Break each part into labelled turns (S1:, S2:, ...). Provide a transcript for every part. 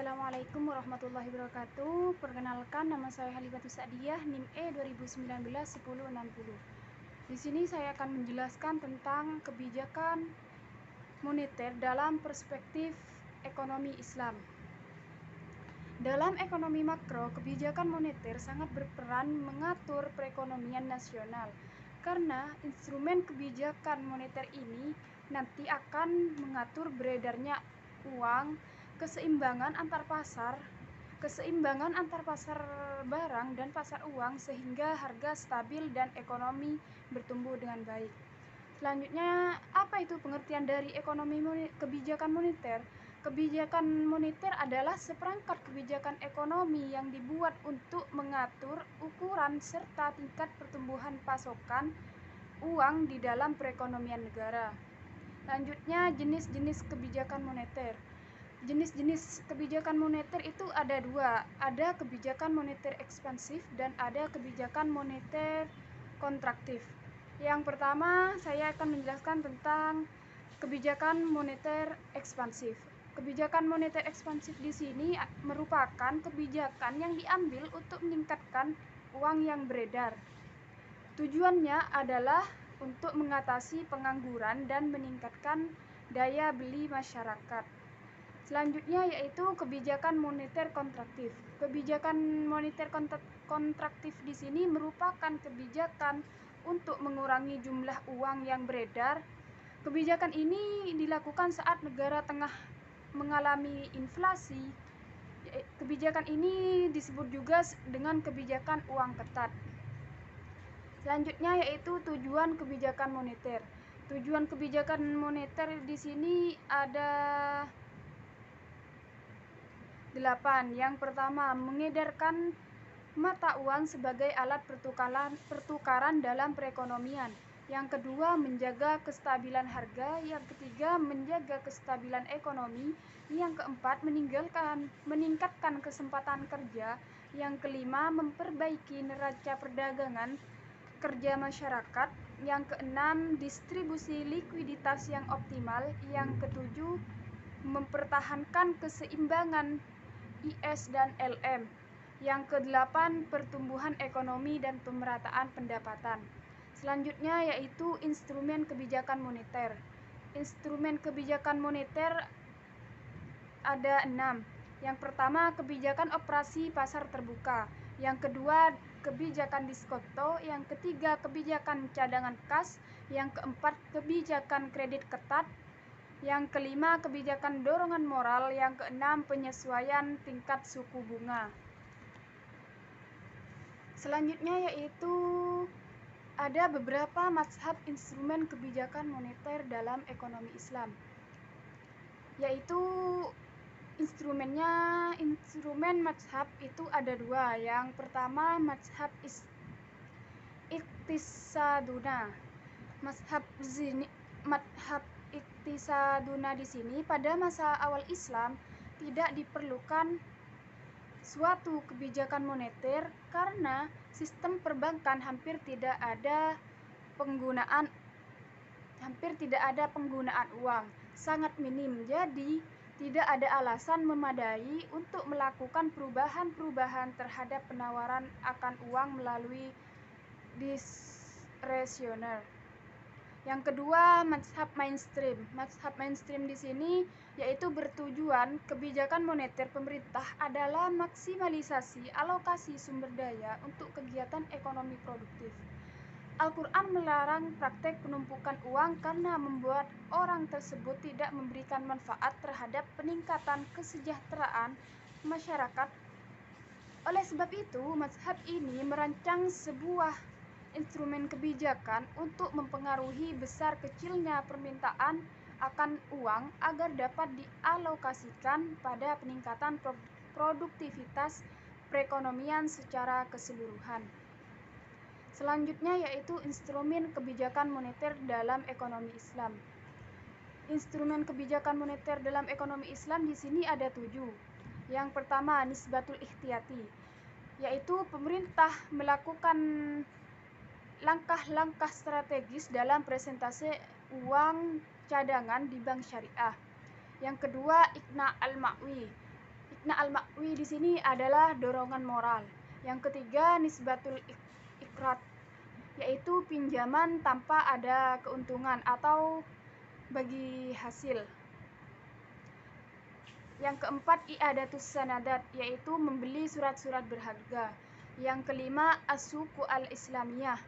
S1: Assalamualaikum warahmatullahi wabarakatuh. Perkenalkan, nama saya Halifatus Sa'diyah, NIM E 2019-1060. Di sini saya akan menjelaskan tentang kebijakan moneter dalam perspektif ekonomi Islam. Dalam ekonomi makro, kebijakan moneter sangat berperan mengatur perekonomian nasional, karena instrumen kebijakan moneter ini nanti akan mengatur beredarnya uang, keseimbangan antar pasar barang dan pasar uang, sehingga harga stabil dan ekonomi bertumbuh dengan baik. Selanjutnya, apa itu pengertian dari kebijakan moneter? Kebijakan moneter adalah seperangkat kebijakan ekonomi yang dibuat untuk mengatur ukuran serta tingkat pertumbuhan pasokan uang di dalam perekonomian negara. Selanjutnya, jenis-jenis kebijakan moneter. Jenis-jenis kebijakan moneter itu ada dua, ada kebijakan moneter ekspansif dan ada kebijakan moneter kontraktif. Yang pertama, saya akan menjelaskan tentang kebijakan moneter ekspansif. Kebijakan moneter ekspansif di sini merupakan kebijakan yang diambil untuk meningkatkan uang yang beredar. Tujuannya adalah untuk mengatasi pengangguran dan meningkatkan daya beli masyarakat. Selanjutnya yaitu kebijakan moneter kontraktif. Kebijakan moneter kontraktif di sini merupakan kebijakan untuk mengurangi jumlah uang yang beredar. Kebijakan ini dilakukan saat negara tengah mengalami inflasi. Kebijakan ini disebut juga dengan kebijakan uang ketat. Selanjutnya yaitu tujuan kebijakan moneter. Tujuan kebijakan moneter di sini ada 8. Yang pertama, mengedarkan mata uang sebagai alat pertukaran dalam perekonomian. Yang kedua, menjaga kestabilan harga. Yang ketiga, menjaga kestabilan ekonomi. Yang keempat, meningkatkan kesempatan kerja. Yang kelima, memperbaiki neraca perdagangan kerja masyarakat. Yang keenam, distribusi likuiditas yang optimal. Yang ketujuh, mempertahankan keseimbangan IS dan LM. Yang kedelapan, pertumbuhan ekonomi dan pemerataan pendapatan. Selanjutnya yaitu instrumen kebijakan moneter. Instrumen kebijakan moneter ada 6. Yang pertama, kebijakan operasi pasar terbuka. Yang kedua, kebijakan diskonto. Yang ketiga, kebijakan cadangan kas. Yang keempat, kebijakan kredit ketat. Yang kelima, kebijakan dorongan moral. Yang keenam, penyesuaian tingkat suku bunga. Selanjutnya yaitu ada beberapa mazhab instrumen kebijakan moneter dalam ekonomi Islam. Yaitu instrumen mazhab itu ada 2. Yang pertama, mazhab iktisaduna. Mazhab iktisaduna di sini pada masa awal Islam tidak diperlukan suatu kebijakan moneter karena sistem perbankan hampir tidak ada penggunaan uang, sangat minim. Jadi tidak ada alasan memadai untuk melakukan perubahan terhadap penawaran akan uang melalui diskresioner. Yang kedua, mazhab mainstream. Mazhab mainstream di sini yaitu bertujuan kebijakan moneter pemerintah adalah maksimalisasi alokasi sumber daya untuk kegiatan ekonomi produktif. Al-Quran melarang praktek penumpukan uang karena membuat orang tersebut tidak memberikan manfaat terhadap peningkatan kesejahteraan masyarakat. Oleh sebab itu, mazhab ini merancang sebuah instrumen kebijakan untuk mempengaruhi besar kecilnya permintaan akan uang agar dapat dialokasikan pada peningkatan produktivitas perekonomian secara keseluruhan. Selanjutnya yaitu instrumen kebijakan moneter dalam ekonomi Islam. Instrumen kebijakan moneter dalam ekonomi Islam di sini ada 7. Yang pertama, nisbatul ikhtiyati, yaitu pemerintah melakukan langkah-langkah strategis dalam presentase uang cadangan di bank syariah. Yang kedua, iqna al-ma'wi. makna al-ma'wi di sini adalah dorongan moral. Yang ketiga, nisbatul ikrat, yaitu pinjaman tanpa ada keuntungan atau bagi hasil. Yang keempat, i'adatus sanadat, yaitu membeli surat-surat berharga. Yang kelima, as-suqu al-islamiyah,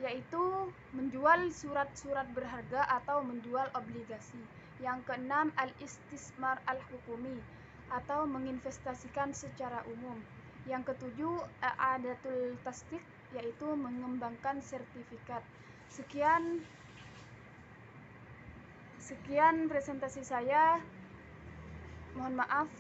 S1: yaitu menjual surat-surat berharga atau menjual obligasi. Yang keenam, al-istismar al-hukumi, atau menginvestasikan secara umum. Yang ketujuh, i'adatul tasdiq, yaitu mengembangkan sertifikat. Sekian presentasi saya. Mohon maaf